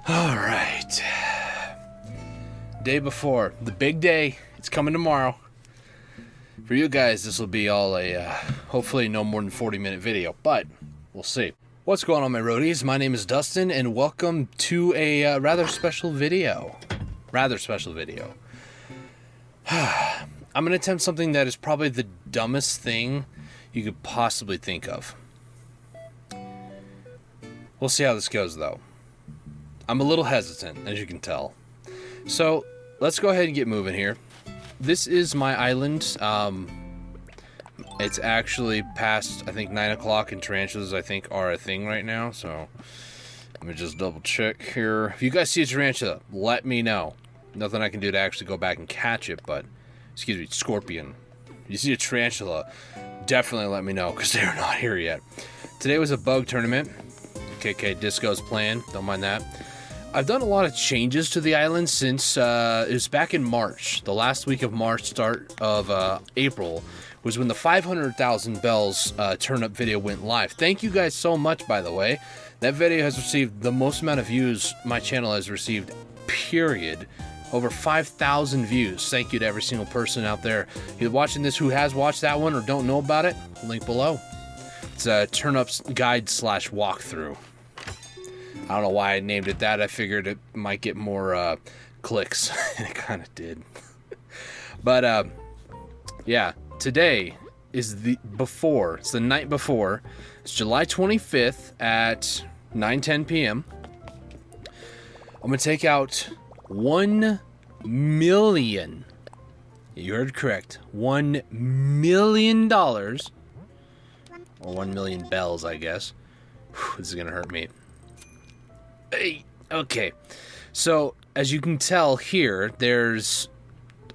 All right. Day before. The big day. It's coming tomorrow. For you guys, this will be all a, hopefully no more than 40-minute video, but we'll see. What's going on, my roadies? My name is Dustin, and welcome to a rather special video. I'm going to attempt something that is probably the dumbest thing you could possibly think of. We'll see how this goes, though. I'm a little hesitant, as you can tell. So, let's go ahead and get moving here. This is my island. It's actually past, I think, 9 o'clock, and tarantulas, I think, are a thing right now. So, let me just double check here. If you guys see a tarantula, let me know. Nothing I can do to actually go back and catch it, but, excuse me, scorpion. If you see a tarantula, definitely let me know, because they're not here yet. Today was a bug tournament. KK Disco's playing, don't mind that. I've done a lot of changes to the island since it was back in March. The last week of March, start of April, was when the 500,000 bells turnip video went live. Thank you guys so much, by the way. That video has received the most amount of views my channel has received, period. Over 5,000 views. Thank you to every single person out there either watching this who has watched that one or don't know about it. Link below. It's a Turnips guide / walkthrough. I don't know why I named it that. I figured it might get more clicks, and it kind of did. But yeah, today is the before. It's the night before. It's July 25th at 9:10 p.m. I'm gonna take out $1 million. You heard correct. $1 million, or 1 million bells, I guess. Whew, this is gonna hurt me. Hey, okay, so as you can tell here,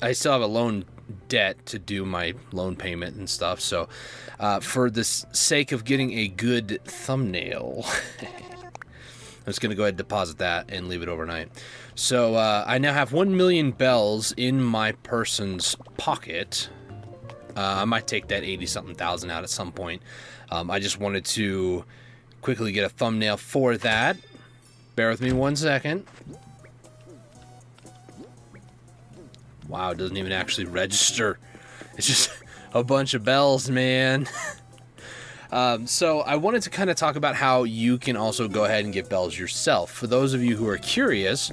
I still have a loan debt to do my loan payment and stuff, so for the sake of getting a good thumbnail, I'm just going to go ahead and deposit that and leave it overnight. So I now have 1 million bells in my person's pocket. I might take that 80-something thousand out at some point. I just wanted to quickly get a thumbnail for that. Bear with me 1 second. Wow, it doesn't even actually register. It's just a bunch of bells, man. So I wanted to kind of talk about how you can also go ahead and get bells yourself. For those of you who are curious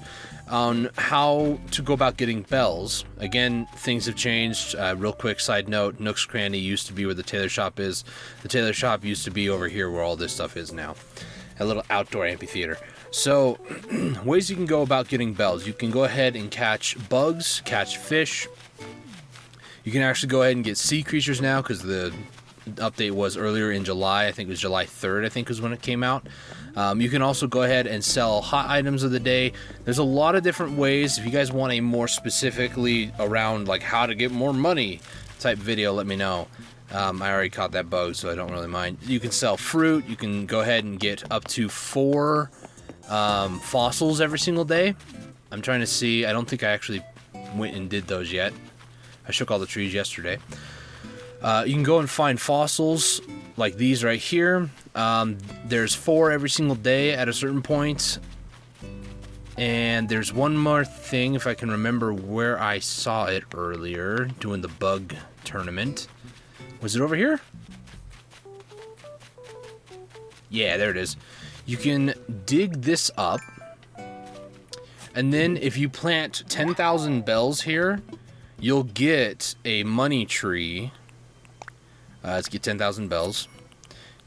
on how to go about getting bells, again, things have changed. Real quick side note, Nook's Cranny used to be where the tailor shop is. The tailor shop used to be over here where all this stuff is now. A little outdoor amphitheater. So, ways you can go about getting bells. You can go ahead and catch bugs, catch fish. You can actually go ahead and get sea creatures now because the update was earlier in July. I think it was July 3rd, I think was when it came out. You can also go ahead and sell hot items of the day. There's a lot of different ways. If you guys want a more specifically around like how to get more money type video, let me know. I already caught that bug, so I don't really mind. You can sell fruit. You can go ahead and get up to 4 fossils every single day. I'm trying to see. I don't think I actually went and did those yet. I shook all the trees yesterday. You can go and find fossils like these right here. There's 4 every single day at a certain point. And there's one more thing, if I can remember where I saw it earlier, doing the bug tournament. Was it over here? Yeah, there it is. You can dig this up, and then if you plant 10,000 bells here, you'll get a money tree. Let's get 10,000 bells.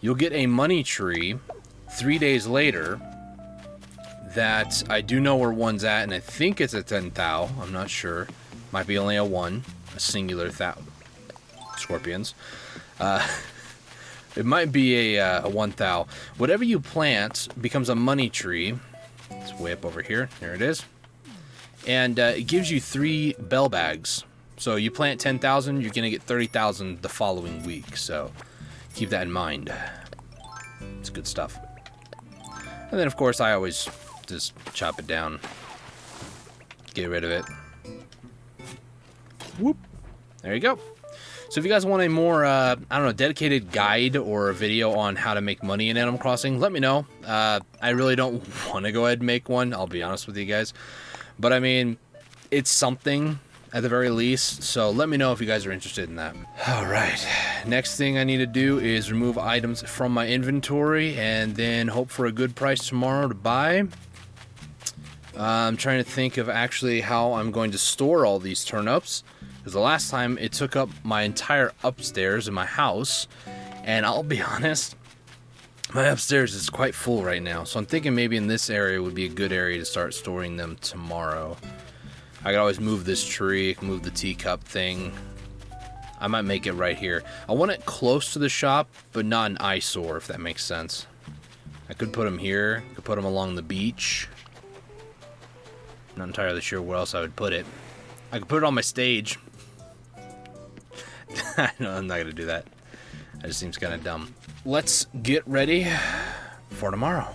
You'll get a money tree 3 days later that I do know where one's at, and I think it's a 10 thou. I'm not sure. Might be only a 1, a singular thou. Scorpions. It might be a 1 thou. Whatever you plant becomes a money tree. It's way up over here. There it is. And it gives you 3 bell bags. So you plant 10,000, you're going to get 30,000 the following week. So keep that in mind. It's good stuff. And then, of course, I always just chop it down. Get rid of it. Whoop. There you go. So if you guys want a more, I don't know, dedicated guide or a video on how to make money in Animal Crossing, let me know. I really don't want to go ahead and make one, I'll be honest with you guys. But I mean, it's something at the very least, so let me know if you guys are interested in that. Alright, next thing I need to do is remove items from my inventory and then hope for a good price tomorrow to buy. I'm trying to think of actually how I'm going to store all these turnips, because the last time it took up my entire upstairs in my house, and I'll be honest, my upstairs is quite full right now, so I'm thinking maybe in this area would be a good area to start storing them tomorrow. I could always move this tree, move the teacup thing. I might make it right here. I want it close to the shop, but not an eyesore, if that makes sense. I could put them here. I could put them along the beach. Not entirely sure where else I would put it. I could put it on my stage. No, I'm not going to do that. That just seems kind of dumb. Let's get ready for tomorrow.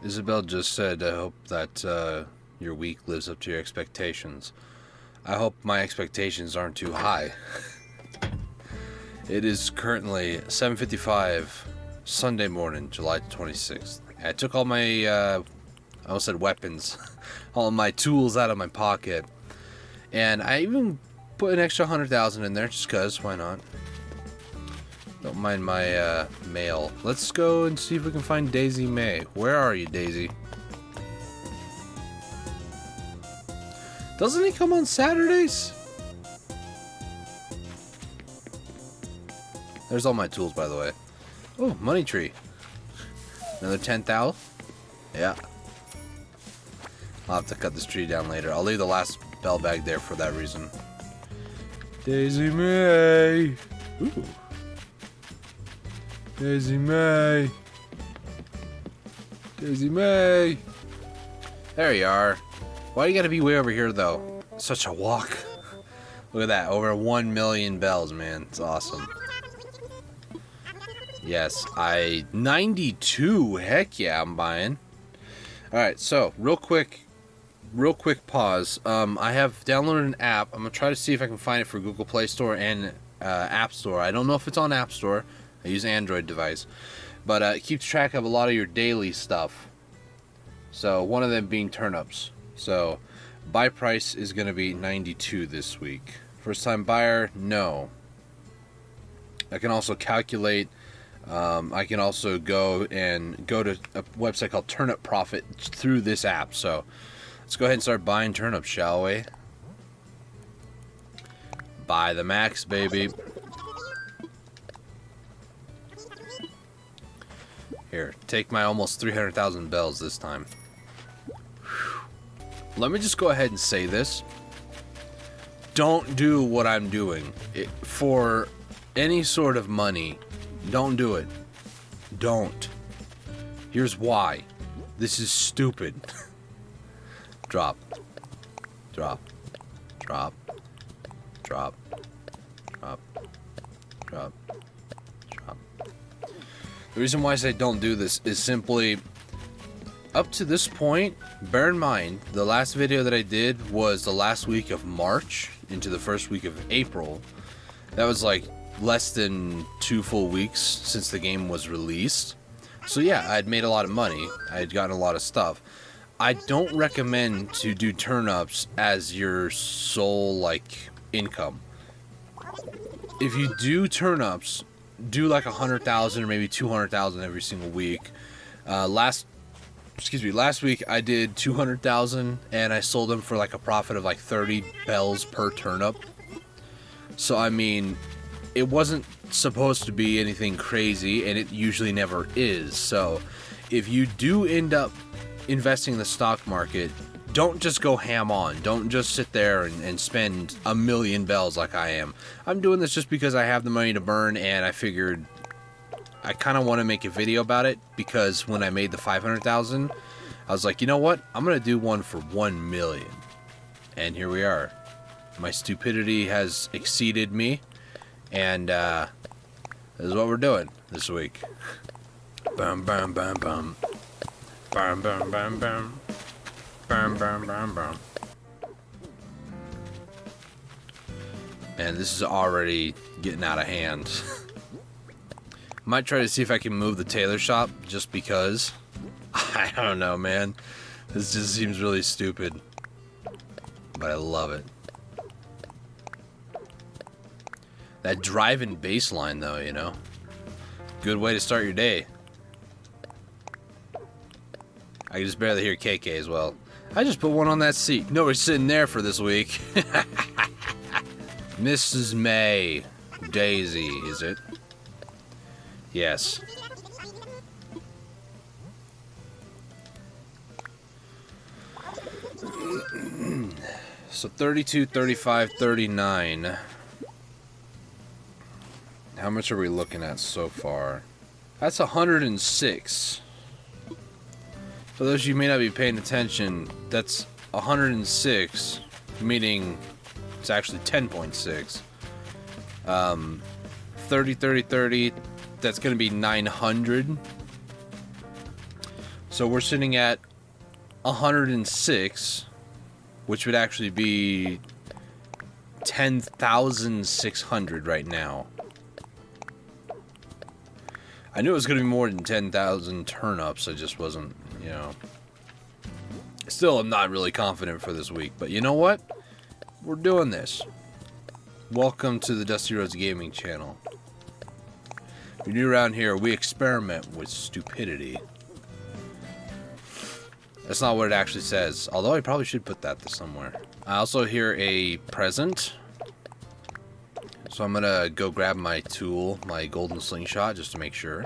Isabel just said, I hope that your week lives up to your expectations. I hope my expectations aren't too high. It is currently 7:55 Sunday morning, July 26th. I took all my, I almost said weapons, all my tools out of my pocket. And I even put an extra 100,000 in there just cause, why not? Don't mind my mail. Let's go and see if we can find Daisy May. Where are you, Daisy? Doesn't he come on Saturdays? There's all my tools, by the way. Oh, money tree. Another 10,000? Yeah. I'll have to cut this tree down later. I'll leave the last bell bag there for that reason. Daisy May. Ooh. Daisy May. Daisy May. There you are. Why do you gotta be way over here, though? Such a walk. Look at that. Over 1 million bells, man. It's awesome. Yes, 92. Heck yeah, I'm buying. Alright, so, real quick pause. I have downloaded an app. I'm gonna try to see if I can find it for Google Play Store and App Store. I don't know if it's on App Store. I use an Android device. But it keeps track of a lot of your daily stuff. So, one of them being turnips. So, buy price is going to be 92 this week. First time buyer, no. I can also calculate, I can also go to a website called Turnip Profit through this app. So, let's go ahead and start buying turnips, shall we? Buy the max, baby. Here, take my almost 300,000 bells this time. Let me just go ahead and say this. Don't do what I'm doing. For any sort of money, don't do it. Don't. Here's why. This is stupid. Drop. Drop. Drop. Drop. Drop. Drop. Drop. The reason why I say don't do this is simply, up to this point, bear in mind, the last video that I did was the last week of March into the first week of April. That was like less than 2 full weeks since the game was released. So yeah, I'd made a lot of money. I had gotten a lot of stuff. I don't recommend to do turnips as your sole, like, income. If you do turnips, do like 100,000 or maybe 200,000 every single week. Last week I did 200,000 and I sold them for like a profit of like 30 bells per turnip. So I mean, it wasn't supposed to be anything crazy, and it usually never is. So if you do end up investing in the stock market, don't just go ham on. Don't just sit there and spend 1 million bells like I am. I'm doing this just because I have the money to burn, and I figured I kind of want to make a video about it, because when I made the 500,000, I was like, you know what? I'm going to do one for 1 million. And here we are. My stupidity has exceeded me, and This is what we're doing this week. Bum, bum, bum, bum. Bum, bum, bum, bum. Bum, bum, bum, bum. Man, this is already getting out of hand. Might try to see if I can move the tailor shop just because. I don't know, man. This just seems really stupid. But I love it. That drive-in bass line, though, you know. Good way to start your day. I can just barely hear KK as well. I just put one on that seat. Nobody's sitting there for this week. Mrs. May. Daisy, is it? Yes. So 32, 35, 39. How much are we looking at so far? That's 106. For those of you who may not be paying attention, that's 106, meaning it's actually 10.6. 30, 30, 30, that's going to be 900. So we're sitting at 106, which would actually be 10,600 right now. I knew it was going to be more than 10,000 turnips. I just wasn't, you know. Still, I'm not really confident for this week. But you know what? We're doing this. Welcome to the Dusty Roads Gaming channel. If you're new around here, we experiment with stupidity. That's not what it actually says. Although I probably should put that somewhere. I also hear a present. So I'm gonna go grab my tool, my golden slingshot, just to make sure.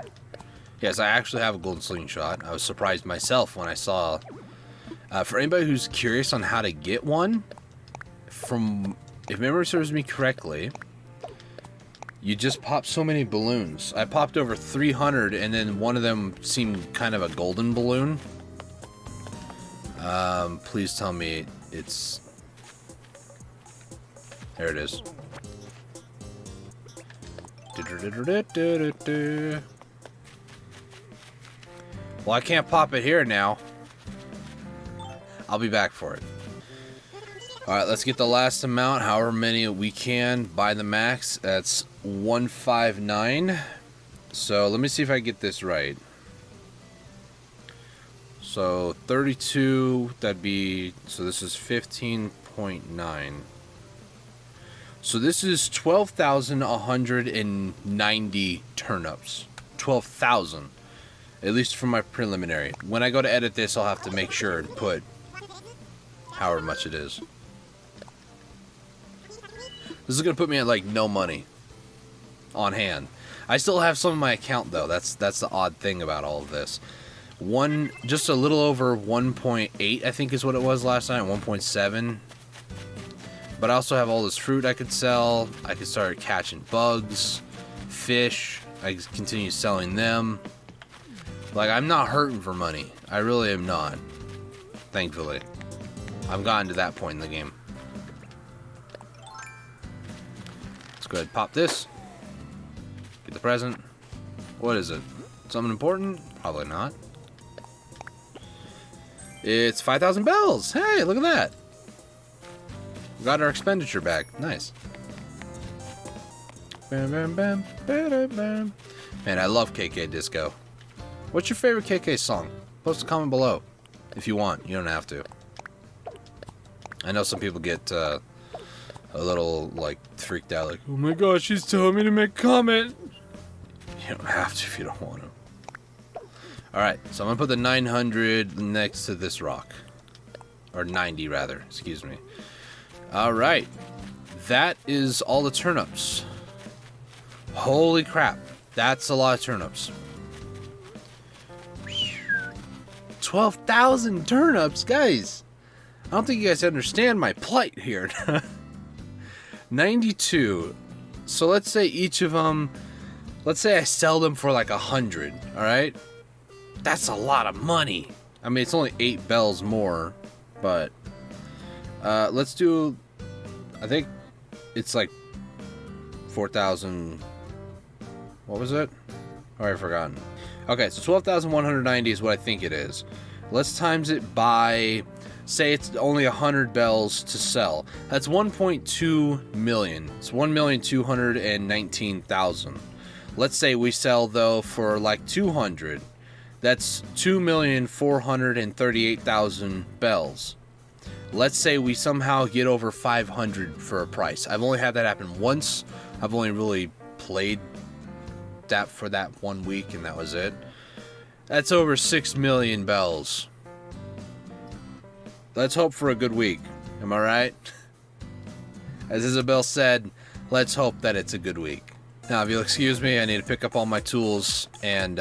Yes, I actually have a golden slingshot. I was surprised myself when I saw. For anybody who's curious on how to get one, if memory serves me correctly, you just pop so many balloons. I popped over 300, and then one of them seemed kind of a golden balloon. Please tell me it's. There it is. Well, I can't pop it here now. I'll be back for it. Alright, let's get the last amount, however many we can, by the max. That's 159. So let me see if I get this right. So 32, that'd be, so this is 15.9. So this is 12,190 turnips. 12,000. At least from my preliminary. When I go to edit this, I'll have to make sure and put however much it is. This is going to put me at like no money on hand. I still have some in my account though. That's the odd thing about all of this. Just a little over 1.8 I think is what it was last night. 1.7. But I also have all this fruit I could sell. I could start catching bugs, fish. I could continue selling them. Like, I'm not hurting for money. I really am not. Thankfully. I've gotten to that point in the game. Let's go ahead and pop this. Get the present. What is it? Something important? Probably not. It's 5,000 bells. Hey, look at that. Got our expenditure back. Nice. Bam, bam, bam, bam, bam. Man, I love KK Disco. What's your favorite KK song? Post a comment below if you want. You don't have to. I know some people get a little like freaked out, like, oh my gosh, she's telling me to make a comment. You don't have to if you don't want to. Alright, so I'm going to put the 900 next to this rock. Or 90 rather, excuse me. Alright, that is all the turnips. Holy crap, that's a lot of turnips. 12,000 turnips, guys. I don't think you guys understand my plight here. 92. So let's say each of them, let's say I sell them for like 100, alright? That's a lot of money. I mean, it's only 8 bells more, but let's do, I think it's like 4,000, What was it? Oh, I've forgotten. Okay, so 12,190 is what I think it is. Let's times it by, say it's only 100 bells to sell. That's 1.2 million. It's 1,219,000. Let's say we sell, though, for like 200. That's 2,438,000 bells. Let's say we somehow get over 500 for a price. I've only had that happen once. I've only really played that for that 1 week, and that was it. That's over 6 million bells. Let's hope for a good week. Am I right? As Isabel said, let's hope that it's a good week. Now, if you'll excuse me, I need to pick up all my tools and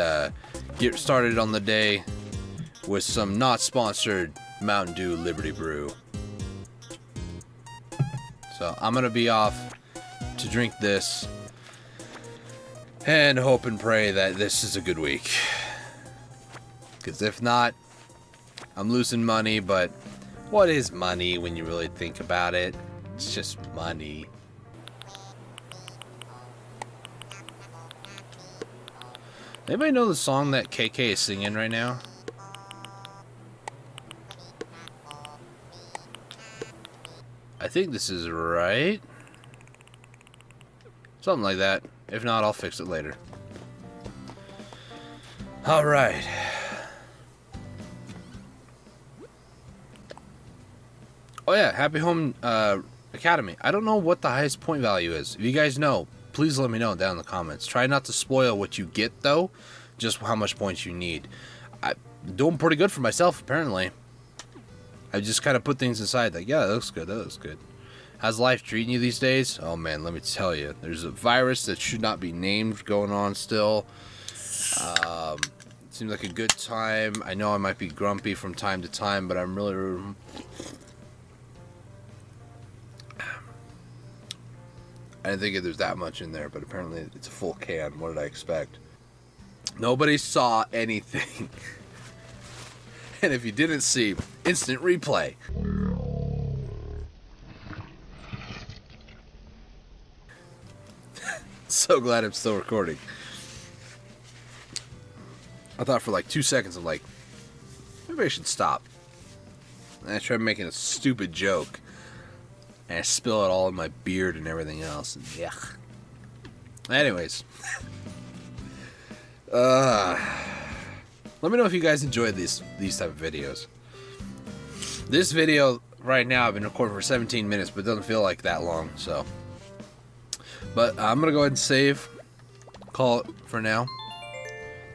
get started on the day with some not sponsored Mountain Dew Liberty Brew. So I'm going to be off to drink this and hope and pray that this is a good week. Because if not, I'm losing money, but what is money when you really think about it? It's just money. Anybody know the song that KK is singing right now? I think this is right. Something like that. If not, I'll fix it later. Alright. Oh yeah, Happy Home Academy. I don't know what the highest point value is. If you guys know, please let me know down in the comments. Try not to spoil what you get, though. Just how much points you need. I'm doing pretty good for myself, apparently. I just kind of put things aside. Like, yeah, that looks good. That looks good. How's life treating you these days? Oh, man, let me tell you. There's a virus that should not be named going on still. Seems like a good time. I know I might be grumpy from time to time, but I'm really... I didn't think there's that much in there, but apparently it's a full can. What did I expect? Nobody saw anything. And if you didn't see, instant replay. So glad I'm still recording. I thought for like 2 seconds, I'm like, maybe I should stop. And I tried making a stupid joke. And I spill it all in my beard and everything else. And yuck. Anyways. Let me know if you guys enjoyed these type of videos. This video right now, I've been recording for 17 minutes, but it doesn't feel like that long, so. But I'm going to go ahead and save. Call it for now.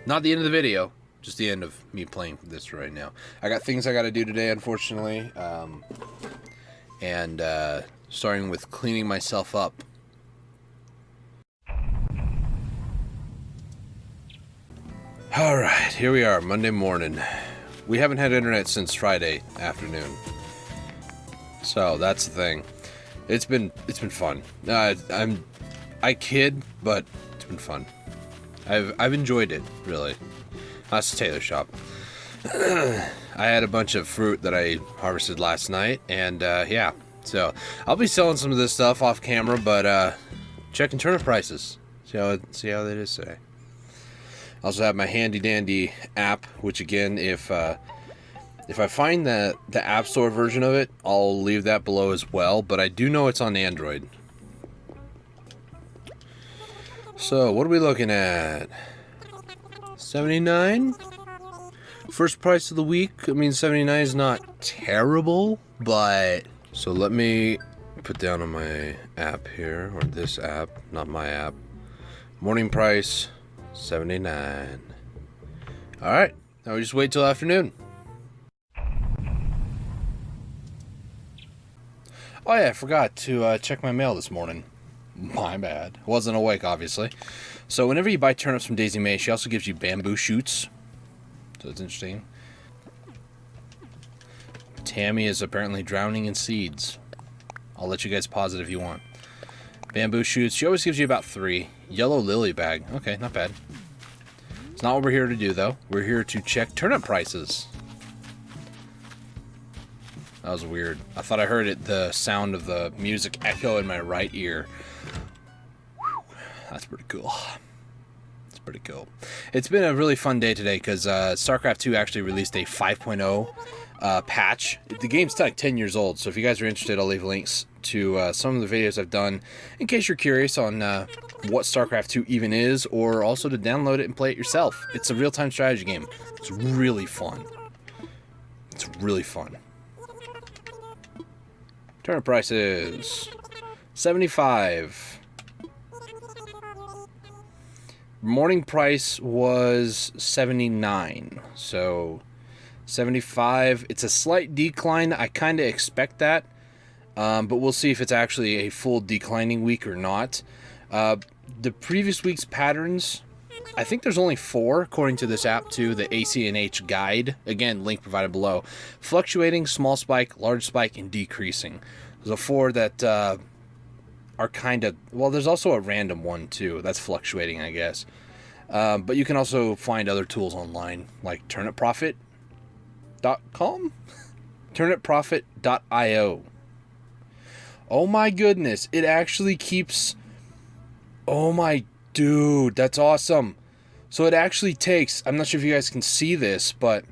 Not the end of the video. Just the end of me playing this right now. I got things I got to do today, unfortunately. And starting with cleaning myself up. Alright, here we are, Monday morning. We haven't had internet since Friday afternoon. So that's the thing. It's been fun. I kid, but it's been fun. I've enjoyed it, really. That's the tailor shop. I had a bunch of fruit that I harvested last night, and yeah. So I'll be selling some of this stuff off camera, but checking turnip prices. See how that is today. I also have my handy dandy app, which again, if I find the App Store version of it, I'll leave that below as well. But I do know it's on Android. So what are we looking at? 79. First price of the week. I mean, 79 is not terrible, but so let me put down on my app here, or this app, not my app. Morning price 79. All right, now we just wait till afternoon. Oh yeah, I forgot to check my mail this morning. My bad. Wasn't awake, obviously. So whenever you buy turnips from Daisy May, she also gives you bamboo shoots. So it's interesting. Tammy is apparently drowning in seeds. I'll let you guys pause it if you want. Bamboo shoots. She always gives you about 3. Yellow lily bag. Okay, not bad. It's not what we're here to do, though. We're here to check turnip prices. That was weird. I thought I heard the sound of the music echo in my right ear. Whew, that's pretty cool. Pretty cool. It's been a really fun day today because StarCraft 2 actually released a 5.0 patch. The game's like 10 years old, so if you guys are interested, I'll leave links to some of the videos I've done in case you're curious on what StarCraft 2 even is, or also to download it and play it yourself. It's a real-time strategy game. It's really fun. It's really fun. Turnip prices. 75. Morning price was 79. So 75. It's a slight decline. I kind of expect that. But we'll see if it's actually a full declining week or not. The previous week's patterns, I think there's only 4 according to this app too, the ACNH guide. Again, link provided below. Fluctuating, small spike, large spike, and decreasing. There's a 4 that are kind of, well, there's also a random one too. That's fluctuating, I guess. But you can also find other tools online like turnipprofit.com, turnipprofit.io. Oh my goodness, it actually keeps, oh my dude, that's awesome. So it actually takes, I'm not sure if you guys can see this, but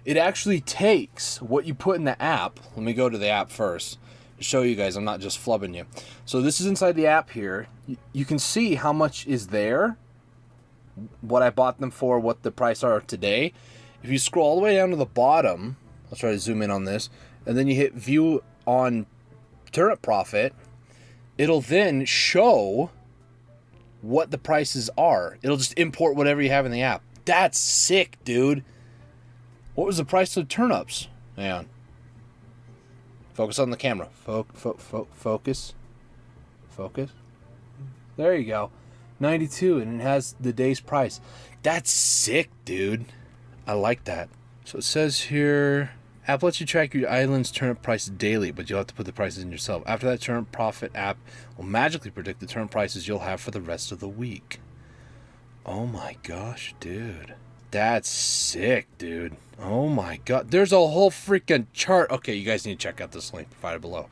it actually takes what you put in the app. Let me go to the app first to show you guys I'm not just flubbing you. So this is inside the app here. You can see how much is there, what I bought them for, what the price are today. If you scroll all the way down to the bottom, I'll try to zoom in on this, and then you hit view on Turnip Profit, it'll then show what the prices are. It'll just import whatever you have in the app. That's sick, dude. What was the price of turnips? Hang on. Focus on the camera. Focus. Focus. There you go. 92, and it has the day's price. That's sick, dude. I like that. So it says here, app lets you track your island's turnip price daily, but you'll have to put the prices in yourself. After that, Turnip Profit app will magically predict the turnip prices you'll have for the rest of the week. Oh my gosh, dude. That's sick, dude. Oh my god. There's a whole freaking chart. Okay, you guys need to check out this link provided below.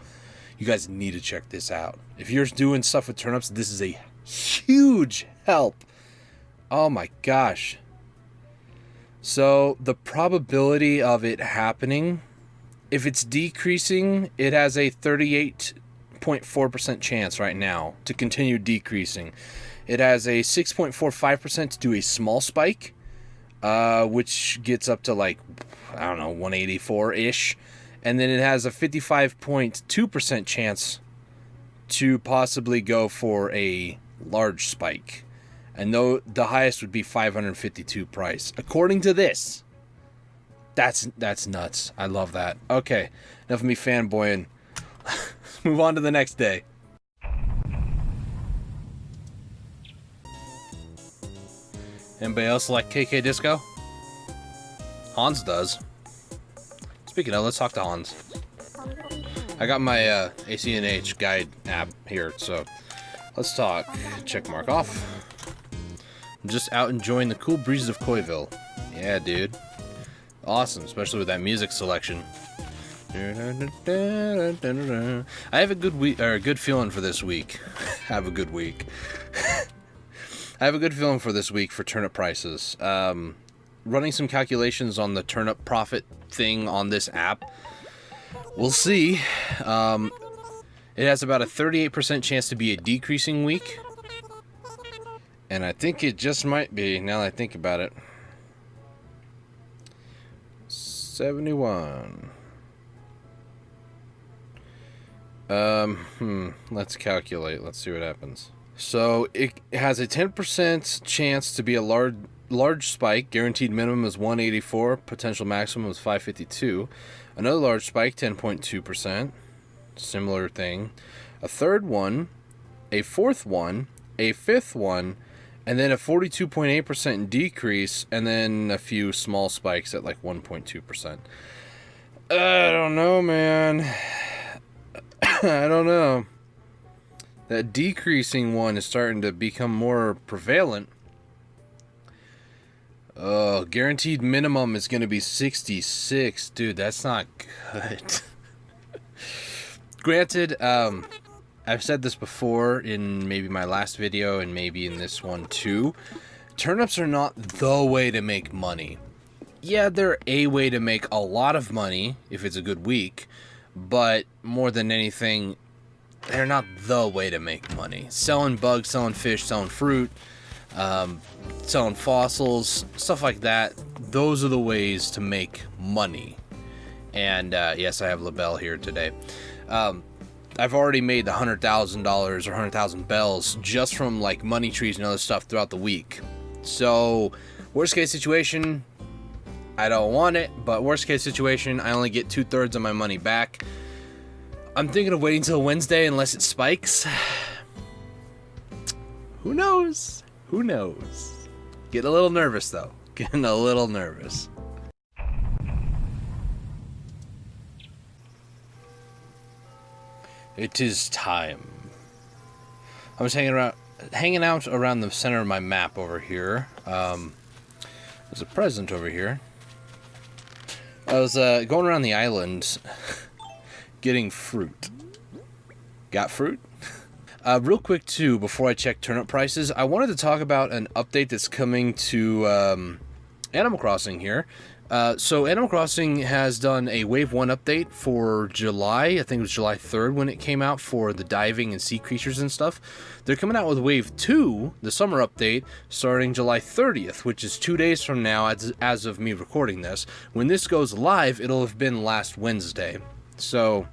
You guys need to check this out. If you're doing stuff with turnips, this is a huge help. Oh my gosh. So the probability of it happening, if it's decreasing, it has a 38.4% chance right now to continue decreasing. It has a 6.45% to do a small spike, which gets up to like, I don't know, 184-ish. And then it has a 55.2% chance to possibly go for a large spike. And though the highest would be 552 price. According to this. That's nuts. I love that. Okay, enough of me fanboying. Let's move on to the next day. Anybody else like KK Disco? Hans does. Speaking of, let's talk to Hans. I got my ACNH guide app here, so let's talk. Check mark off. I'm just out enjoying the cool breezes of Coyville. Yeah, dude. Awesome, especially with that music selection. I have a good week, or a good feeling for this week. Have a good week. I have a good feeling for this week for turnip prices. Running some calculations on the Turnip Profit thing on this app. We'll see. It has about a 38% chance to be a decreasing week. And I think it just might be, now that I think about it. 71. Let's calculate. Let's see what happens. So it has a 10% chance to be a large spike. Guaranteed minimum is 184. Potential maximum is 552. Another large spike, 10.2%. Similar thing. A third one, a fourth one, a fifth one, and then a 42.8% decrease, and then a few small spikes at like 1.2%. I don't know, man. I don't know. That decreasing one is starting to become more prevalent. Guaranteed minimum is going to be 66. Dude, that's not good. Granted, I've said this before in maybe my last video and maybe in this one too. Turnips are not the way to make money. Yeah, they're a way to make a lot of money if it's a good week, but more than anything, they're not the way to make money. Selling bugs, selling fish, selling fruit, selling fossils, stuff like that, those are the ways to make money. And yes, I have LaBelle here today. I've already made the $100,000 or 100,000 bells just from like money trees and other stuff throughout the week. So, worst case situation, I don't want it, but worst case situation, I only get 2/3 of my money back. I'm thinking of waiting till Wednesday unless it spikes. Who knows? Who knows? Getting a little nervous though. Getting a little nervous. It is time. I was hanging out around the center of my map over here. There's a present over here. I was going around the island getting fruit. Got fruit? Real quick too, before I check turnip prices, I wanted to talk about an update that's coming to Animal Crossing here. So Animal Crossing has done a Wave 1 update for July. I think it was July 3rd when it came out for the diving and sea creatures and stuff. They're coming out with Wave 2, the summer update, starting July 30th, which is 2 days from now as of me recording this. When this goes live, it'll have been last Wednesday. So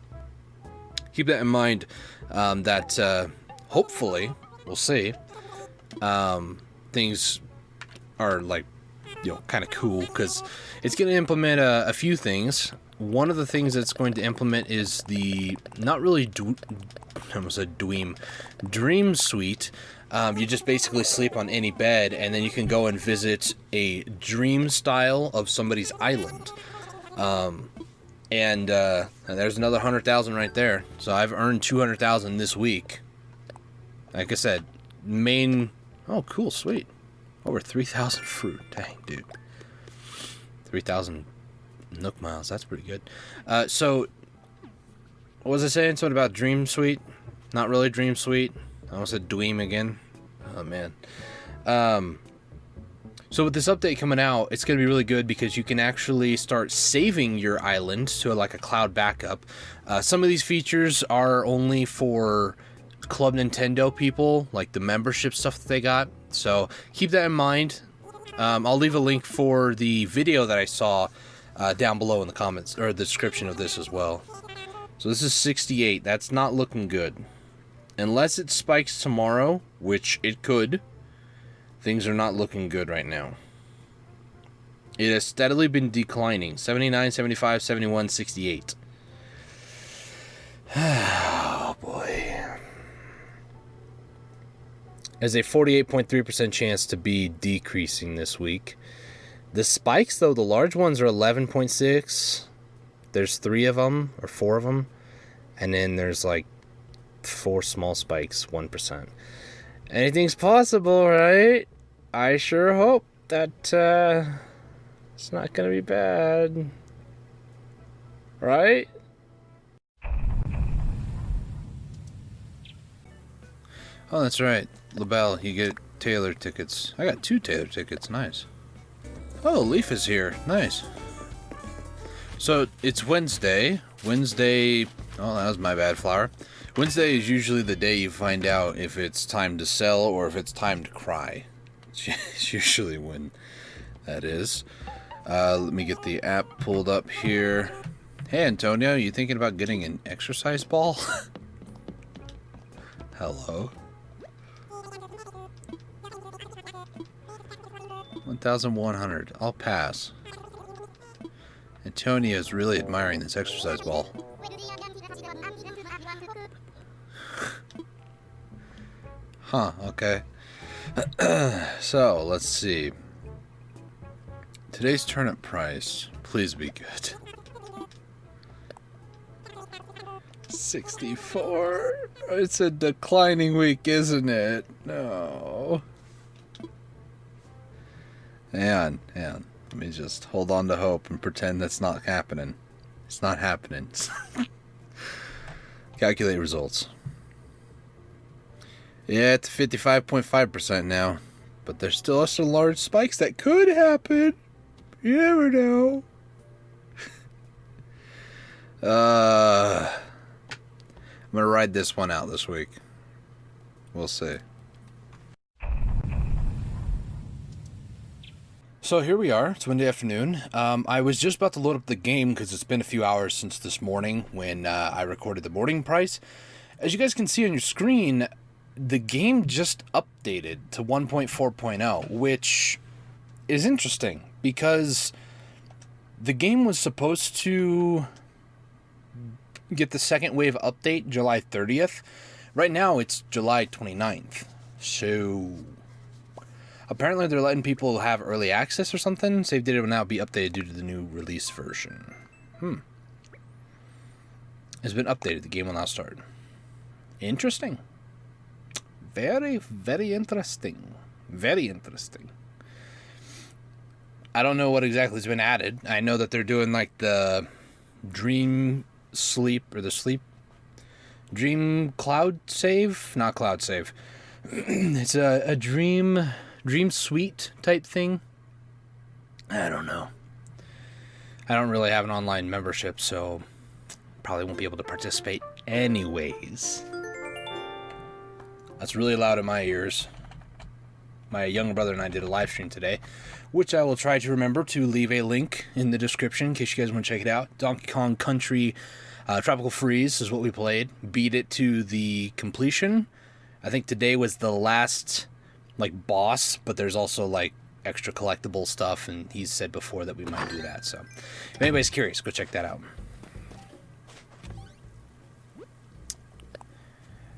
keep that in mind, that hopefully, we'll see, things are like, kind of cool, because it's going to implement a few things. One of the things that's going to implement is the, not really, I almost said Dream Suite. You just basically sleep on any bed, and then you can go and visit a dream style of somebody's island. And there's another 100,000 right there. So I've earned 200,000 this week. Like I said, oh, cool, sweet. Over 3,000 fruit. Dang, dude. 3,000 Nook miles. That's pretty good. So, what was I saying? Something about Dream Suite? Not really Dream Suite. I almost said Dweem again. Oh, man. So with this update coming out, it's going to be really good because you can actually start saving your island to like a cloud backup. Some of these features are only for Club Nintendo people, like the membership stuff that they got. So keep that in mind. I'll leave a link for the video that I saw down below in the comments or the description of this as well. So this is 68. That's not looking good. Unless it spikes tomorrow, which it could, things are not looking good right now. It has steadily been declining. 79, 75, 71, 68. Oh boy. Has a 48.3% chance to be decreasing this week. The spikes, though, the large ones are 11.6. There's 3 of them, or 4 of them. And then there's like 4 small spikes, 1%. Anything's possible, right? I sure hope that it's not going to be bad. Right? Oh, that's right. LaBelle, you get Taylor tickets. I got 2 Taylor tickets. Nice. Oh, Leaf is here. Nice. So, it's Wednesday. Wednesday... Oh, that was my bad, Flower. Wednesday is usually the day you find out if it's time to sell or if it's time to cry. It's usually when that is. Let me get the app pulled up here. Hey, Antonio, you thinking about getting an exercise ball? Hello? 1,100. I'll pass. Antonio's really admiring this exercise ball. Huh, okay. So, let's see. Today's turnip price. Please be good. 64. It's a declining week, isn't it? No. Hang on. Let me just hold on to hope and pretend that's not happening. It's not happening. Calculate results. Yeah, it's 55.5% now. But there's still some large spikes that could happen. You never know. I'm gonna ride this one out this week. We'll see. So here we are. It's Wednesday afternoon. I was just about to load up the game because it's been a few hours since this morning when I recorded the morning price. As you guys can see on your screen, the game just updated to 1.4.0, which is interesting because the game was supposed to get the second wave update July 30th. Right now it's July 29th. So apparently they're letting people have early access or something. Save data will now be updated due to the new release version. It's been updated. The game will now start. Interesting. Very, very interesting. Very interesting. I don't know what exactly has been added. I know that they're doing like the dream sleep or the sleep dream cloud save. Not cloud save. It's a dream suite type thing. I don't know. I don't really have an online membership, so probably won't be able to participate anyways. That's really loud in my ears. My younger brother and I did a live stream today, which I will try to remember to leave a link in the description in case you guys want to check it out. Donkey Kong Country Tropical Freeze is what we played. Beat it to the completion. I think today was the last like boss, but there's also like extra collectible stuff, and he's said before that we might do that. So if anybody's curious, go check that out.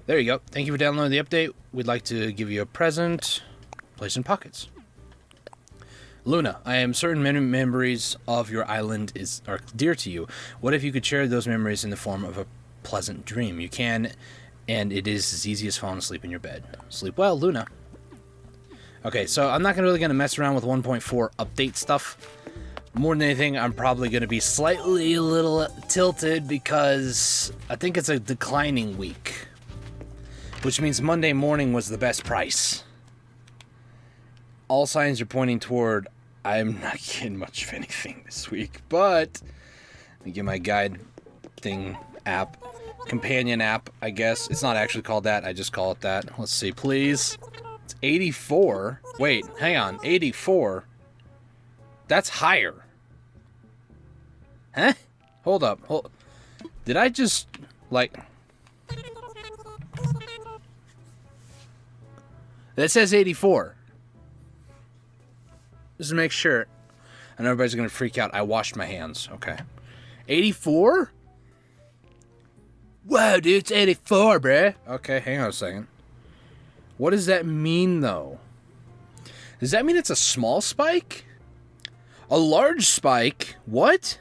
There you go. Thank you for downloading the update. We'd like to give you a present. Place in pockets. Luna, I am certain many memories of your island are dear to you. What if you could share those memories in the form of a pleasant dream? You can, and it is as easy as falling asleep in your bed. Sleep well, Luna. Okay, so I'm not really going to mess around with 1.4 update stuff. More than anything, I'm probably going to be slightly a little tilted because I think it's a declining week. Which means Monday morning was the best price. All signs are pointing toward I'm not getting much of anything this week, but let me get my guide thing app. Companion app, I guess. It's not actually called that, I just call it that. Let's see, please. It's 84. Wait, hang on, 84? That's higher. Huh? Hold up. Did I just, like... That says 84. Just to make sure. I know everybody's going to freak out. I washed my hands. Okay. 84? Whoa, dude, it's 84, bruh. Okay, hang on a second. What does that mean, though? Does that mean it's a small spike? A large spike? What?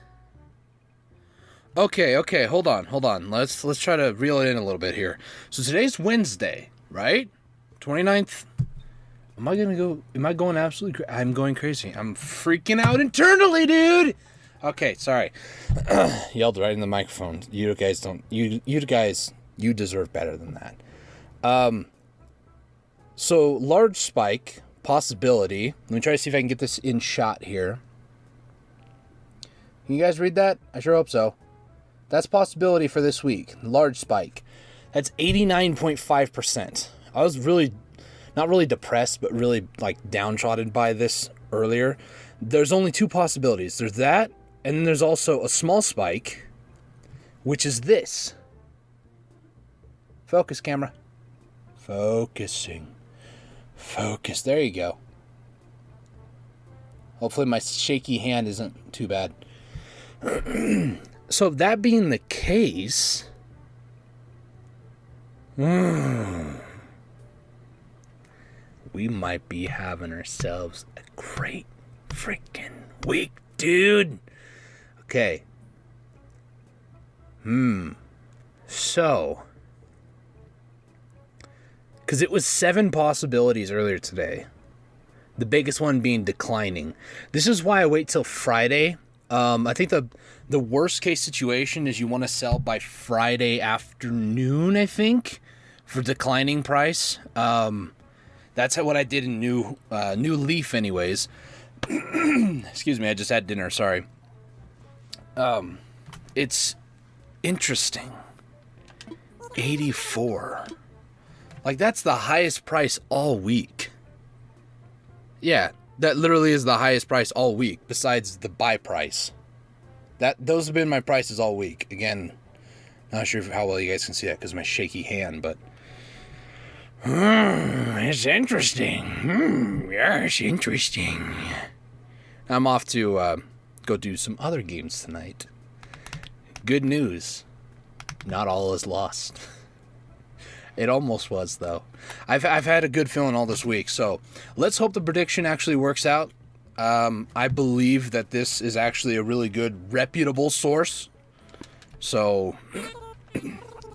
Okay, hold on. Let's try to reel it in a little bit here. So today's Wednesday, right? 29th. Am I going absolutely crazy? I'm going crazy. I'm freaking out internally, dude. Okay, sorry. Yelled right in the microphone. You guys don't. You guys, you deserve better than that. So large spike possibility. Let me try to see if I can get this in shot here. Can you guys read that? I sure hope so. That's possibility for this week. Large spike. That's 89.5%. I was not really depressed, but really like downtrodden by this earlier. There's only two possibilities. There's that, and then there's also a small spike, which is this. Focus, camera. Focusing. Focus. There you go. Hopefully my shaky hand isn't too bad. So that being the case... we might be having ourselves a great freaking week, dude. Okay. So, because it was 7 possibilities earlier today. The biggest one being declining. This is why I wait till Friday. I think the worst case situation is you want to sell by Friday afternoon, I think. for declining price. That's what I did in New Leaf anyways. Excuse me, I just had dinner, sorry. It's interesting. 84. Like, that's the highest price all week. Yeah, that literally is the highest price all week, besides the buy price. Those have been my prices all week. Again, not sure how well you guys can see that because of my shaky hand, but... it's interesting. Yes, interesting. I'm off to go do some other games tonight. Good news. Not all is lost. It almost was, though. I've had a good feeling all this week, so let's hope the prediction actually works out. I believe that this is actually a really good, reputable source. So,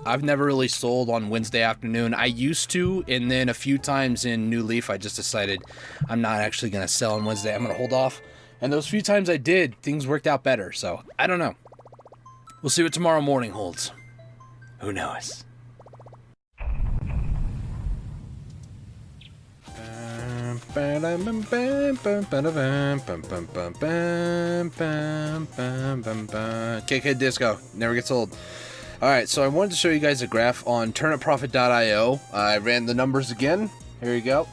I've never really sold on Wednesday afternoon. I used to, and then a few times in New Leaf, I just decided I'm not actually going to sell on Wednesday. I'm going to hold off. And those few times I did, things worked out better. So, I don't know. We'll see what tomorrow morning holds. Who knows? KK Disco never gets old. Alright, so I wanted to show you guys a graph on turnipprofit.io. I ran the numbers again. Here you go.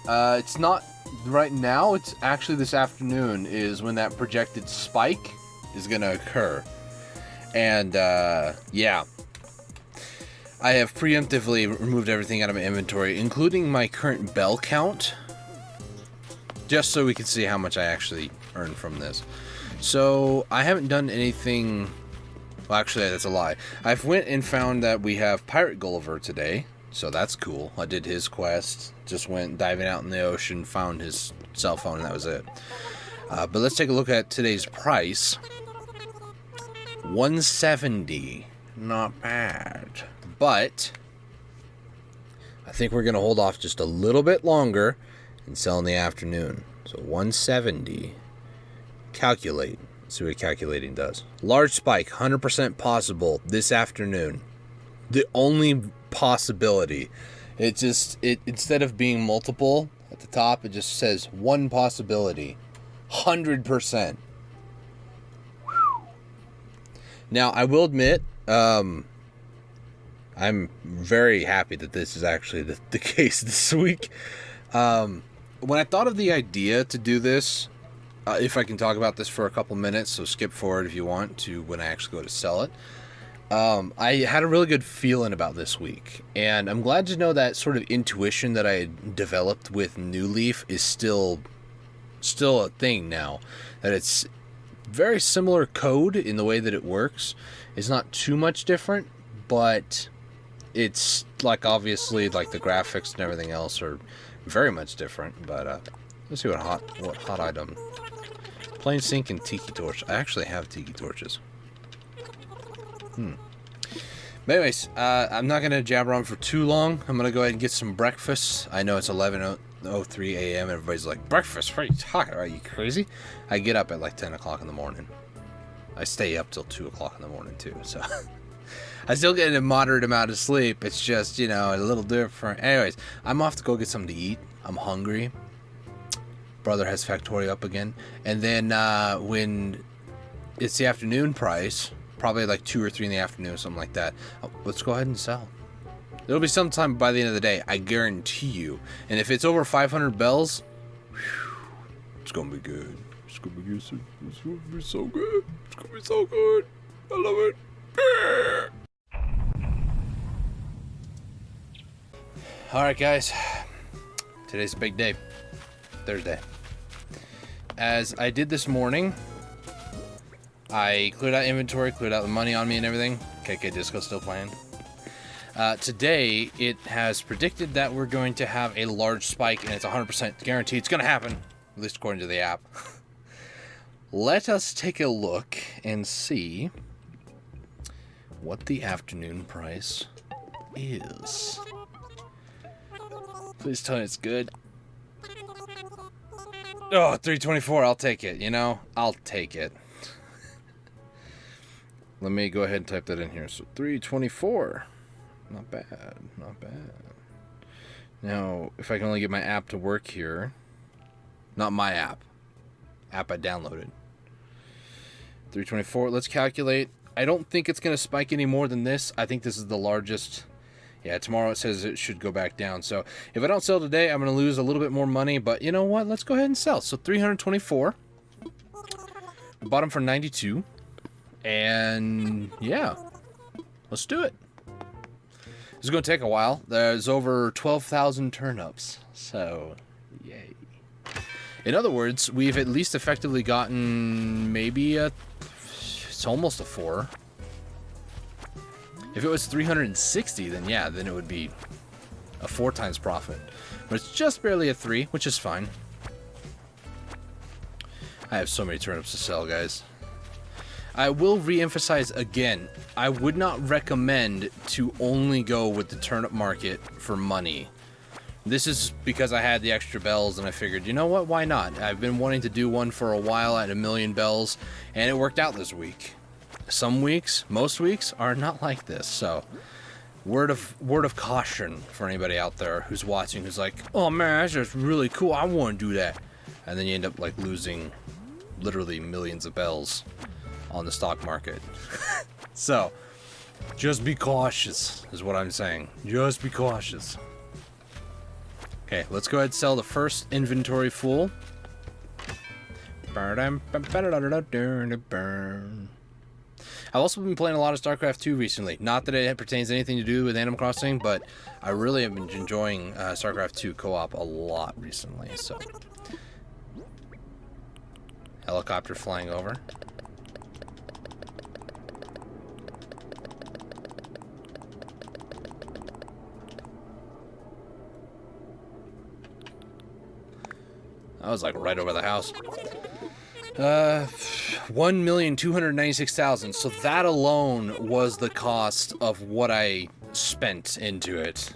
It's not right now, it's actually this afternoon is when that projected spike is going to occur. And yeah, I have preemptively removed everything out of my inventory, including my current bell count, just so we can see how much I actually earn from this. So I haven't done anything. Well, actually, that's a lie. I've went and found that we have Pirate Gulliver today, so that's cool. I did his quest, just went diving out in the ocean, found his cell phone, and that was it. But let's take a look at today's price. 170. Not bad. But I think we're going to hold off just a little bit longer and sell in the afternoon. So 170. Calculate. Let's see what calculating does. Large spike, 100% possible this afternoon. The only possibility. It instead of being multiple at the top, it just says one possibility. 100%. Now, I will admit, I'm very happy that this is actually the case this week. When I thought of the idea to do this, if I can talk about this for a couple minutes, so skip forward if you want to when I actually go to sell it. I had a really good feeling about this week, and I'm glad to know that sort of intuition that I had developed with New Leaf is still a thing now. That it's very similar code in the way that it works. It's not too much different, but it's like obviously like the graphics and everything else are very much different. But let's see what hot item. Plain sink and tiki torch. I actually have tiki torches. But anyways, I'm not gonna jabber on for too long. I'm gonna go ahead and get some breakfast. I know it's 11:03 a.m. Everybody's like, breakfast? What are you talking about? Are you crazy? I get up at like 10 o'clock in the morning. I stay up till 2 o'clock in the morning too, so I still get a moderate amount of sleep. It's just, you know, a little different. Anyways, I'm off to go get something to eat. I'm hungry. Brother has Factorio up again. And then when it's the afternoon price, probably like 2 or 3 in the afternoon, something like that, let's go ahead and sell. There'll be some time by the end of the day, I guarantee you. And if it's over 500 bells, whew, it's gonna be good. It's gonna be good. It's gonna be so good. It's gonna be so good. I love it. All right, guys. Today's a big day. Thursday. As I did this morning, I cleared out inventory, cleared out the money on me and everything. KK Disco still playing. Today, it has predicted that we're going to have a large spike, and it's 100% guaranteed it's going to happen, at least according to the app. Let us take a look and see what the afternoon price is. Please tell me it's good. Oh, 324, I'll take it, you know? I'll take it. Let me go ahead and type that in here. So 324. Not bad. Not bad. Now, if I can only get my app to work here. Not my app. App I downloaded. 324. Let's calculate. I don't think it's going to spike any more than this. I think this is the largest. Yeah, tomorrow it says it should go back down. So if I don't sell today, I'm going to lose a little bit more money. But you know what? Let's go ahead and sell. So 324. We bought them for 92. And yeah, let's do it. This is going to take a while. There's over 12,000 turnips. So, yay. In other words, we've at least effectively gotten maybe it's almost a 4. If it was 360, then yeah, then it would be a 4 times profit. But it's just barely a 3, which is fine. I have so many turnips to sell, guys. I will re-emphasize again, I would not recommend to only go with the turnip market for money. This is because I had the extra bells and I figured, you know what, why not? I've been wanting to do one for a while at 1,000,000 bells, and it worked out this week. Some weeks, most weeks, are not like this, so word of caution for anybody out there who's watching who's like, oh man, that's just really cool, I want to do that. And then you end up like losing literally millions of bells on the stock market. So, just be cautious, is what I'm saying. Just be cautious. Okay, let's go ahead and sell the first inventory full. I've also been playing a lot of StarCraft 2 recently. Not that it pertains to anything to do with Animal Crossing, but I really have been enjoying StarCraft 2 co-op a lot recently. So, helicopter flying over. I was like right over the house. 1,296,000. So that alone was the cost of what I spent into it.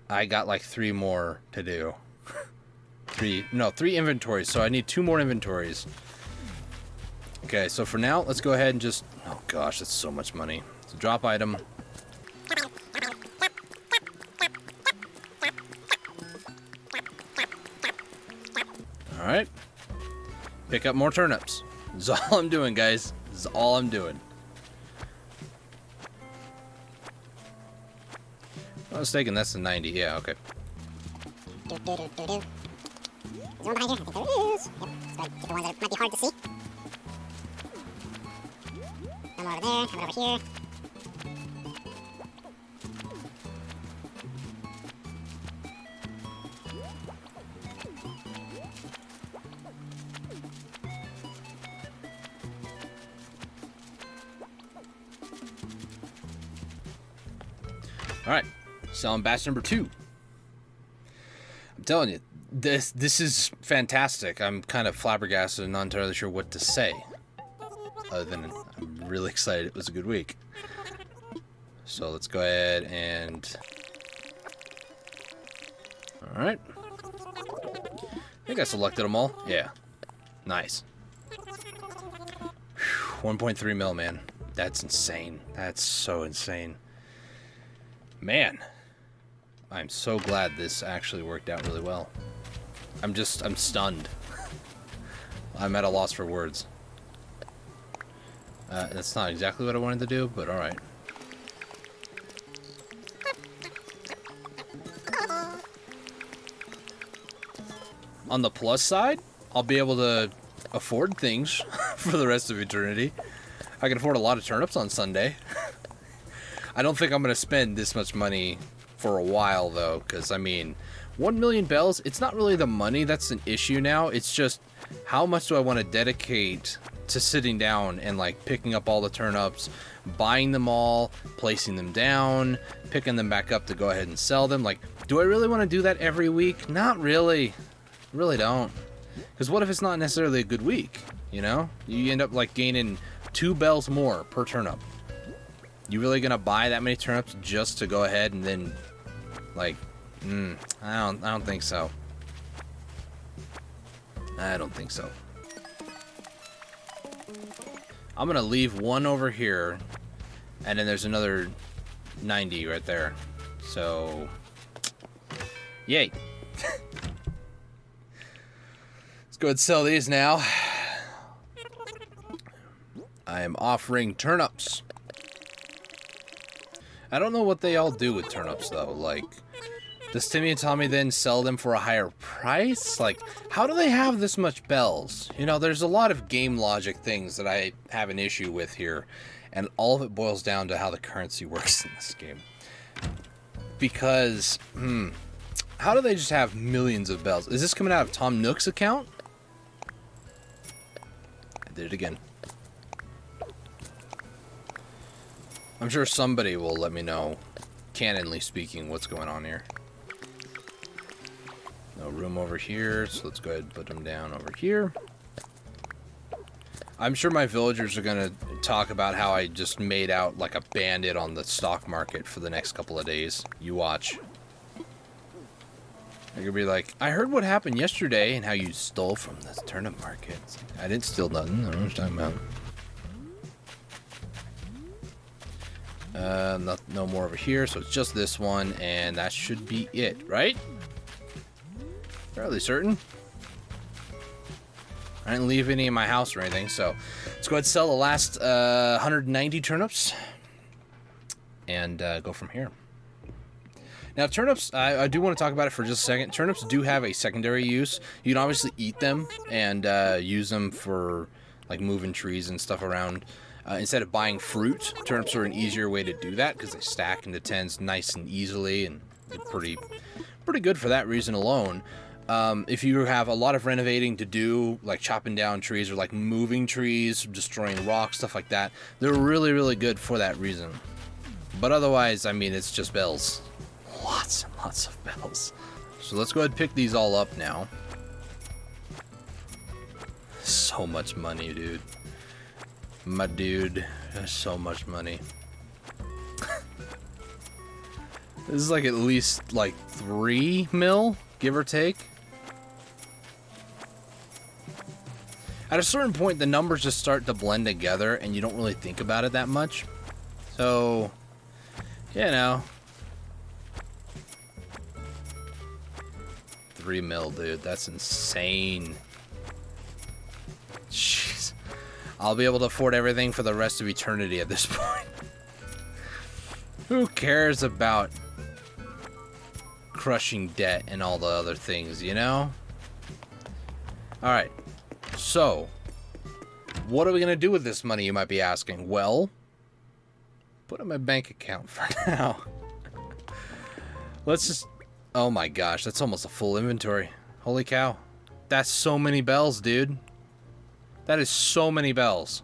I got like 3 more to do. 3 inventories. So I need 2 more inventories. Okay, so for now, let's go ahead and just... Oh gosh, that's so much money. It's a drop item. Alright. Pick up more turnips. This is all I'm doing, guys. This is all I'm doing. If I'm not mistaken, that's the 90. Yeah, okay. Is there one behind here? I think there is. Yep. So I get the ones that might be hard to see. Come over there, come over here. Alright, selling batch number 2. I'm telling you, this is fantastic. I'm kind of flabbergasted and not entirely sure what to say. Other than I'm really excited it was a good week. So let's go ahead and... Alright. I think I selected them all. Yeah. Nice. 1.3 mil, man. That's insane. That's so insane. Man, I'm so glad this actually worked out really well. I'm stunned. I'm at a loss for words. That's not exactly what I wanted to do, but alright. On the plus side, I'll be able to afford things for the rest of eternity. I can afford a lot of turnips on Sunday. I don't think I'm going to spend this much money for a while, though, because, I mean, 1,000,000 bells, it's not really the money that's an issue now. It's just how much do I want to dedicate to sitting down and, like, picking up all the turnips, buying them all, placing them down, picking them back up to go ahead and sell them. Like, do I really want to do that every week? Not really. Really don't. Because what if it's not necessarily a good week, you know? You end up, like, gaining 2 bells more per turnip. You really gonna buy that many turnips just to go ahead and then, like, I don't think so. I don't think so. I'm gonna leave one over here And then there's another 90 right there. So, yay. Let's go ahead and sell these now. I am offering turnips. I don't know what they all do with turnips, though. Like, does Timmy and Tommy then sell them for a higher price? Like, how do they have this much bells? You know, there's a lot of game logic things that I have an issue with here. And all of it boils down to how the currency works in this game. Because, how do they just have millions of bells? Is this coming out of Tom Nook's account? I did it again. I'm sure somebody will let me know, canonly speaking, what's going on here. No room over here, so let's go ahead and put them down over here. I'm sure my villagers are going to talk about how I just made out like a bandit on the stock market for the next couple of days. You watch. They're going to be like, I heard what happened yesterday and how you stole from the turnip market. I didn't steal nothing. I don't know what you're talking about. No more over here, so it's just this one, and that should be it, right? Fairly certain. I didn't leave any in my house or anything, so let's go ahead and sell the last 190 turnips and go from here. Now, turnips, I do want to talk about it for just a second. Turnips do have a secondary use. You can obviously eat them and use them for like moving trees and stuff around. Instead of buying fruit, turnips are an easier way to do that because they stack into tens nice and easily, and they're pretty good for that reason alone. If you have a lot of renovating to do, like chopping down trees or like moving trees, destroying rocks, stuff like that, they're really, really good for that reason. But otherwise, I mean, it's just bells. Lots and lots of bells. So let's go ahead and pick these all up now. So much money, dude. My dude, there's so much money. This is like at least like 3 mil, give or take. At a certain point, the numbers just start to blend together and you don't really think about it that much. So, you know. 3 mil, dude, that's insane. Jeez. I'll be able to afford everything for the rest of eternity at this point. Who cares about crushing debt and all the other things, you know? Alright, so, what are we going to do with this money, you might be asking? Well, put it in my bank account for now. Let's just... Oh my gosh, that's almost a full inventory. Holy cow. That's so many bells, dude. That is so many bells.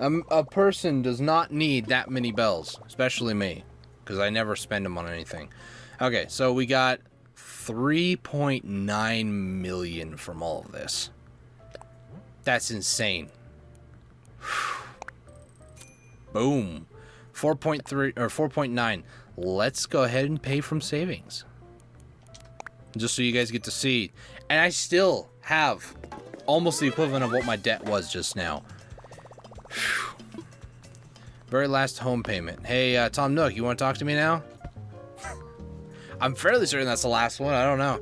A person does not need that many bells, especially me, because I never spend them on anything. Okay, so we got 3.9 million from all of this. That's insane. Boom. 4.3 or 4.9. Let's go ahead and pay from savings. Just so you guys get to see. And I still have almost the equivalent of what my debt was just now. Whew. Very last home payment. Hey, Tom Nook, you want to talk to me now? I'm fairly certain that's the last one. I don't know.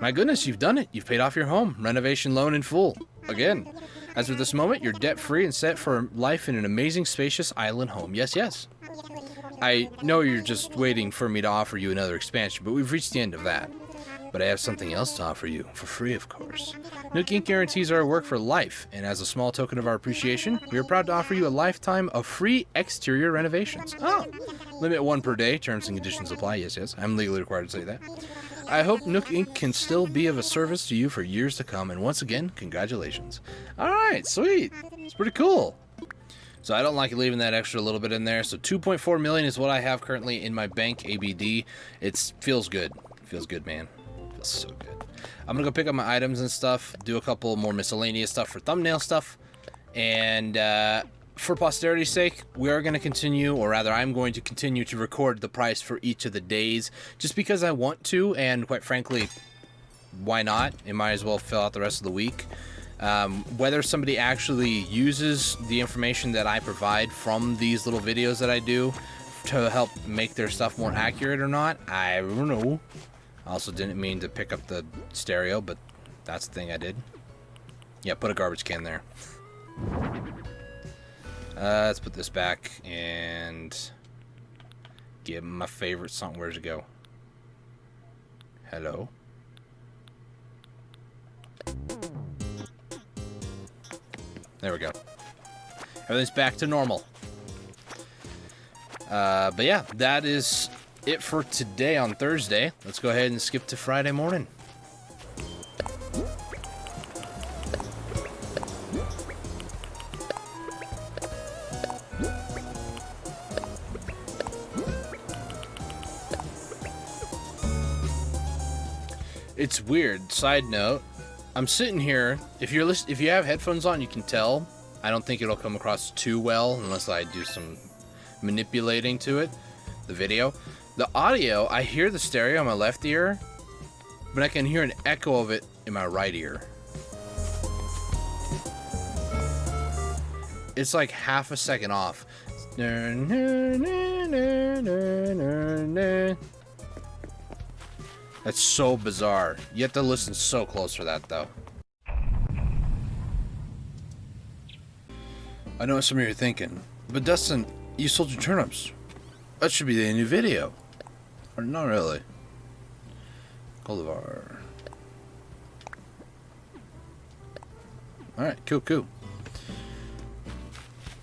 My goodness, you've done it. You've paid off your home. Renovation loan in full. Again. As of this moment, you're debt-free and set for life in an amazing, spacious island home. Yes, yes. I know you're just waiting for me to offer you another expansion, but we've reached the end of that. But I have something else to offer you, for free, of course. Nook Inc. guarantees our work for life, and as a small token of our appreciation, we are proud to offer you a lifetime of free exterior renovations. Oh! Limit 1 per day. Terms and conditions apply. Yes, yes. I'm legally required to say that. I hope Nook Inc. can still be of a service to you for years to come, and once again, congratulations. Alright, sweet. It's pretty cool. So I don't like leaving that extra little bit in there. So 2.4 million is what I have currently in my bank ABD. It feels good. Feels good, man. Feels so good. I'm gonna go pick up my items and stuff, do a couple more miscellaneous stuff for thumbnail stuff, and for posterity's sake, we are going to continue, or rather I'm going to continue to record the price for each of the days, just because I want to, and quite frankly, why not? It might as well fill out the rest of the week. Whether somebody actually uses the information that I provide from these little videos that I do to help make their stuff more accurate or not, I don't know. I also didn't mean to pick up the stereo, but that's the thing I did. Yeah, put a garbage can there. Let's put this back and give my favorite song. Where's it go? Hello? There we go. Everything's back to normal. But yeah, that is it for today on Thursday. Let's go ahead and skip to Friday morning. It's weird. Side note, I'm sitting here. If you have headphones on, you can tell. I don't think it'll come across too well unless I do some manipulating to it. The video, the audio, I hear the stereo in my left ear, but I can hear an echo of it in my right ear. It's like half a second off. That's so bizarre. You have to listen so close for that, though. I know what some of you are thinking, but Dustin, you sold your turnips. That should be the new video. Or not really. Cultivar. Alright, cool.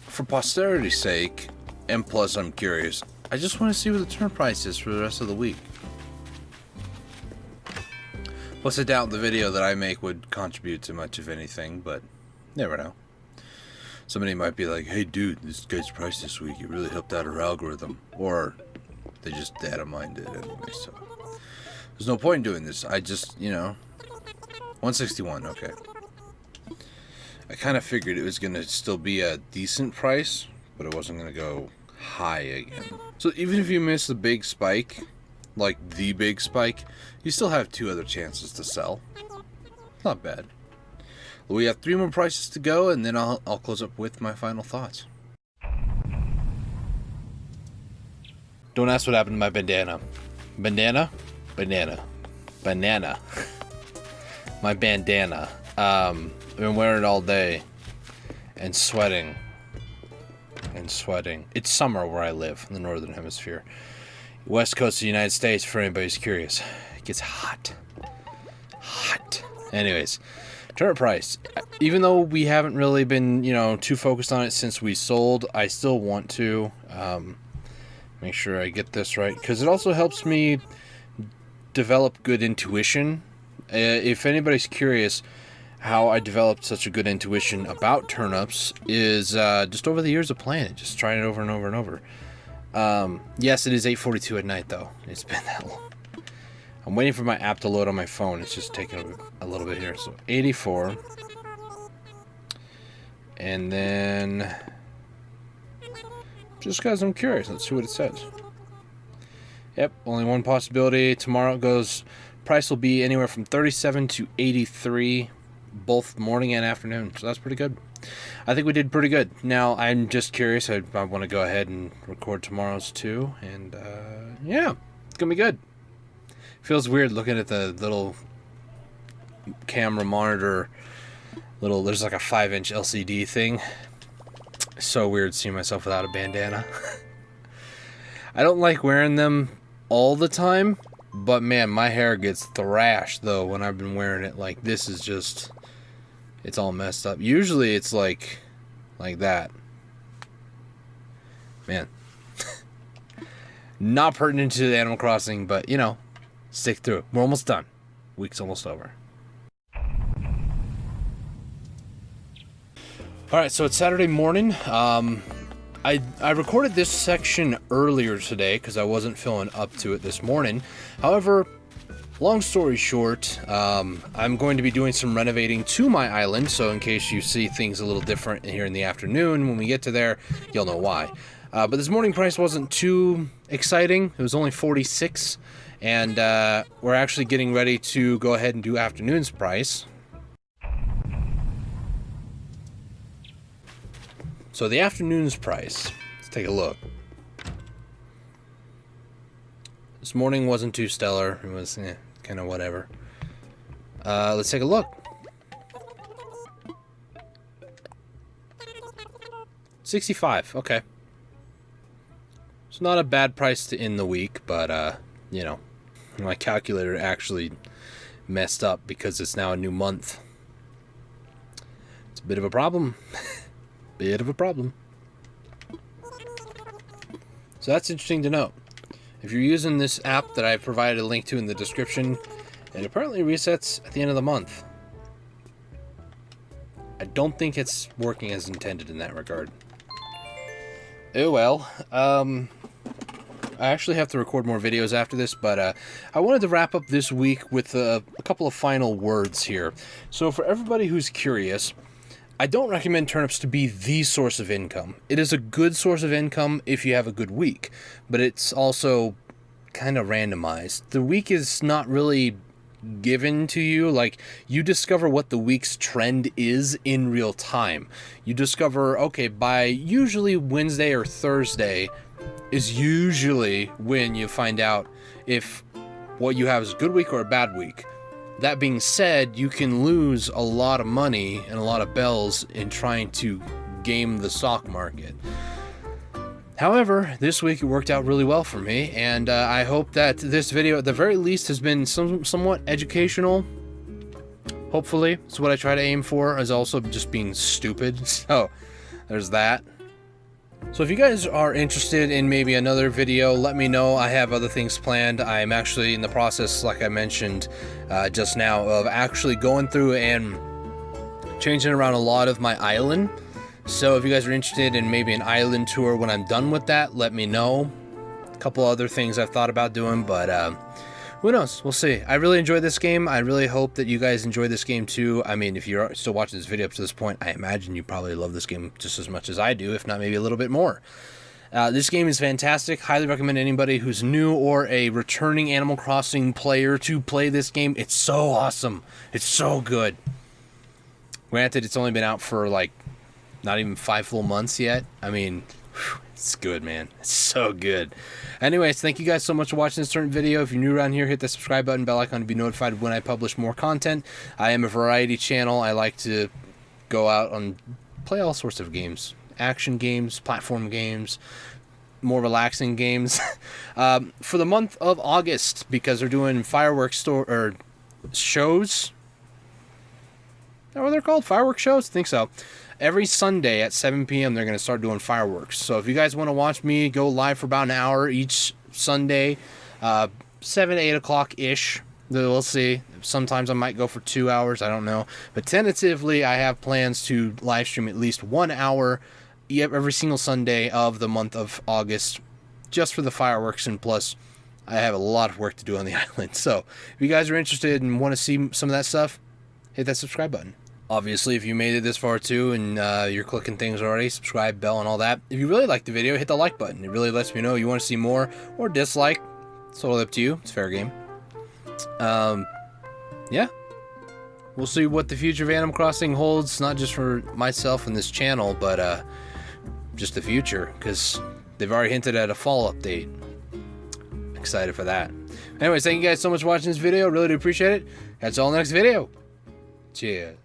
For posterity's sake, and plus I'm curious, I just want to see what the turnip price is for the rest of the week. Plus, I doubt the video that I make would contribute to much of anything, but never know. Somebody might be like, hey dude, this guy's price this week, it really helped out our algorithm. Or they just data mined it anyway, so. There's no point in doing this. I just, 161, okay. I kind of figured it was going to still be a decent price, but it wasn't going to go high again. So even if you miss the big spike, like the big spike, you still have 2 other chances to sell. Not bad. We have 3 more prices to go, and then I'll close up with my final thoughts. Don't ask what happened to my bandana. Banana? My bandana. I've been wearing it all day. And sweating. It's summer where I live, in the northern hemisphere. West coast of the United States, for anybody who's curious. It gets hot. Anyways, turnip price. Even though we haven't really been, too focused on it since we sold, I still want to make sure I get this right, because it also helps me develop good intuition. If anybody's curious how I developed such a good intuition about turnips, is just over the years of playing it, just trying it over and over and over. Yes, it is 8:42 at night, though. It's been that long. I'm waiting for my app to load on my phone. It's just taking a little bit here. So 84. And then, just because I'm curious, let's see what it says. Yep, only one possibility. Tomorrow it goes, price will be anywhere from 37 to 83, both morning and afternoon. So that's pretty good. I think we did pretty good. Now, I'm just curious. I want to go ahead and record tomorrow's too. And, yeah, it's going to be good. Feels weird looking at the little camera monitor. There's like a 5-inch LCD thing. So weird seeing myself without a bandana. I don't like wearing them all the time. But, man, my hair gets thrashed, though, when I've been wearing it. Like, this is just... It's all messed up. Usually it's like that. Man. Not pertinent to the Animal Crossing, but, stick through it. We're almost done. Week's almost over. Alright, so it's Saturday morning. I recorded this section earlier today because I wasn't feeling up to it this morning. However, long story short, I'm going to be doing some renovating to my island, so in case you see things a little different here in the afternoon, when we get to there, you'll know why. But this morning price wasn't too exciting. It was only 46, and we're actually getting ready to go ahead and do afternoon's price. So the afternoon's price, let's take a look. This morning wasn't too stellar. It was kind of whatever. Let's take a look. $65, okay. It's not a bad price to end the week, but, you know, my calculator actually messed up because it's now a new month. It's a bit of a problem. Bit of a problem. So that's interesting to know. If you're using this app that I provided a link to in the description, it apparently resets at the end of the month. I don't think it's working as intended in that regard. Oh well. I actually have to record more videos after this, but I wanted to wrap up this week with a couple of final words here. So for everybody who's curious, I don't recommend turnips to be the source of income. It is a good source of income if you have a good week, but it's also kind of randomized. The week is not really given to you. Like, you discover what the week's trend is in real time. You discover, okay, by usually Wednesday or Thursday is usually when you find out if what you have is a good week or a bad week. That being said, you can lose a lot of money and a lot of bells in trying to game the stock market. However, this week it worked out really well for me, and I hope that this video at the very least has been somewhat educational. Hopefully, it's what I try to aim for, as also just being stupid. So, there's that. So if you guys are interested in maybe another video, let me know. I have other things planned. I'm actually in the process, like I mentioned just now, of actually going through and changing around a lot of my island. So if you guys are interested in maybe an island tour when I'm done with that, let me know. A couple other things I've thought about doing, but who knows? We'll see. I really enjoyed this game. I really hope that you guys enjoy this game too. I mean, if you're still watching this video up to this point, I imagine you probably love this game just as much as I do, if not maybe a little bit more. This game is fantastic. Highly recommend anybody who's new or a returning Animal Crossing player to play this game. It's so awesome. It's so good. Granted, it's only been out for like not even 5 full months yet. I mean, it's good, man. It's so good. Anyways, thank you guys so much for watching this certain video. If you're new around here, hit the subscribe button, bell icon to be notified when I publish more content. I am a variety channel. I like to go out and play all sorts of games. Action games, platform games, more relaxing games. For the month of August, because they're doing fireworks shows. Is that what they're called? Fireworks shows? I think so. Every Sunday at 7 p.m. they're going to start doing fireworks. So if you guys want to watch me go live for about an hour each Sunday, 7, 8 o'clock-ish, we'll see. Sometimes I might go for 2 hours. I don't know. But tentatively, I have plans to live stream at least 1 hour every single Sunday of the month of August just for the fireworks. And plus, I have a lot of work to do on the island. So if you guys are interested and want to see some of that stuff, hit that subscribe button. Obviously, if you made it this far too and you're clicking things already, subscribe, bell, and all that. If you really like the video, hit the like button. It really lets me know you want to see more or dislike. It's totally up to you. It's fair game. Yeah. We'll see what the future of Animal Crossing holds, not just for myself and this channel, but just the future, because they've already hinted at a fall update. Excited for that. Anyways, thank you guys so much for watching this video. Really do appreciate it. Catch you all in the next video. Cheers.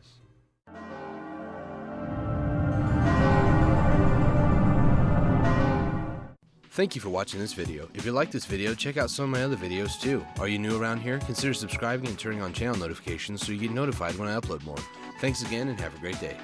Thank you for watching this video. If you like this video, check out some of my other videos too. Are you new around here? Consider subscribing and turning on channel notifications so you get notified when I upload more. Thanks again and have a great day.